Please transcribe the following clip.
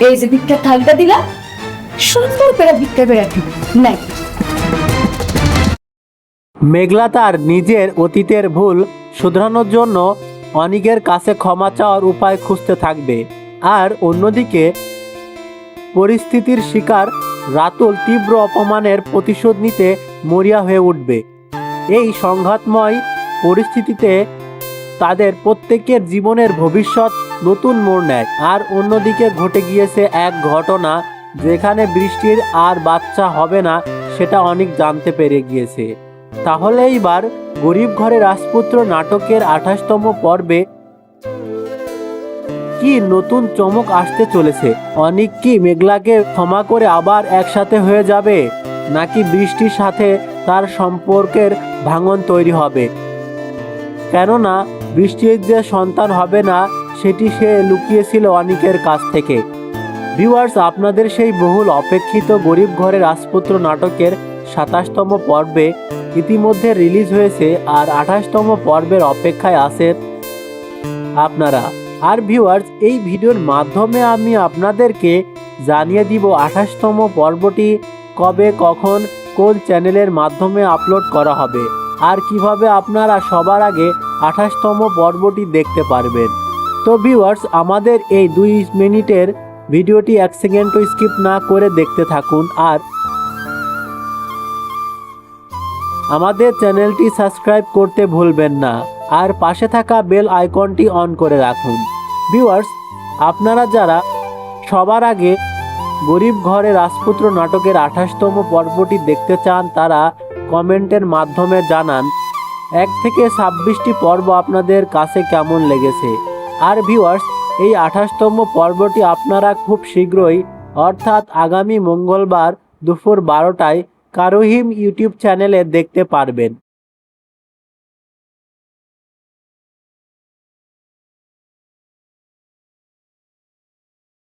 এই যে ভিক্ষার থালটা দিলা, সুন্দর করে ভিক্ষা করে রাখি নাই। মেঘলা তার নিজের অতীতের ভুল শুধরানোর জন্য অনিকের কাছে ক্ষমা চাওয়ার উপায় খুঁজতে থাকবে। আর অন্যদিকে পরিস্থিতির শিকার রাতুল তীব্র অপমানের প্রতিশোধ নিতে মরিয়া হয়ে উঠবে। এই সংঘাতময় পরিস্থিতিতে তাদের প্রত্যেকের জীবনের ভবিষ্যৎ নতুন মোড় নেয়। আর অন্যদিকে ঘটে গিয়েছে এক ঘটনা যেখানে বৃষ্টির আর বাচ্চা হবে না সেটা অনেক জানতে পেরে গিয়েছে। তাহলে এইবার গরিব ঘরে রাজপুত্র নাটকের 28তম পর্বে কি নতুন চমক আসতে চলেছে? অনিক কি মেঘলাকে ক্ষমা করে আবার একসাথে হয়ে যাবে, নাকি বৃষ্টির সাথে তার সম্পর্কের ভাঙন তৈরি হবে? কেননা বৃষ্টির যে সন্তান হবে না সেটি সে লুকিয়েছিল অনিকের কাছ থেকে। ভিউয়ার্স, আপনাদের সেই বহুল অপেক্ষিত গরিব ঘরে রাজপুত্র নাটকের 27তম পর্বে ইতিমধ্যে রিলিজ হয়েছে, আর 28তম পর্বের অপেক্ষায় আছেন আপনারা। আর ভিউয়ার্স, এই ভিডিওর মাধ্যমে আমি আপনাদেরকে জানিয়ে দিব 28তম পর্বটি কবে, কখন, কোন চ্যানেলের মাধ্যমে আপলোড করা হবে, আর কিভাবে আপনারা সবার আগে 28তম পর্বটি দেখতে পারবেন। তো ভিউয়ার্স, আমাদের এই 2 মিনিটের ভিডিওটি 1 সেকেন্ডও স্কিপ না করে দেখতে থাকুন, আর আমাদের চ্যানেলটি সাবস্ক্রাইব করতে ভুলবেন না, আর পাশে থাকা বেল আইকনটি অন করে রাখুন। ভিউয়ার্স, আপনারা যারা সবার আগে গরিব ঘরে রাজপুত্র নাটকের 28তম পর্বটি দেখতে চান তারা কমেন্টের মাধ্যমে জানান 1 থেকে 26টি পর্ব আপনাদের কাছে কেমন লেগেছে। আর ভিউয়ার্স, এই 28তম পর্বটি আপনারা খুব শীঘ্রই অর্থাৎ আগামী মঙ্গলবার দুপুর 12টায় কারোহিম ইউটিউব চ্যানেলে দেখতে পারবেন।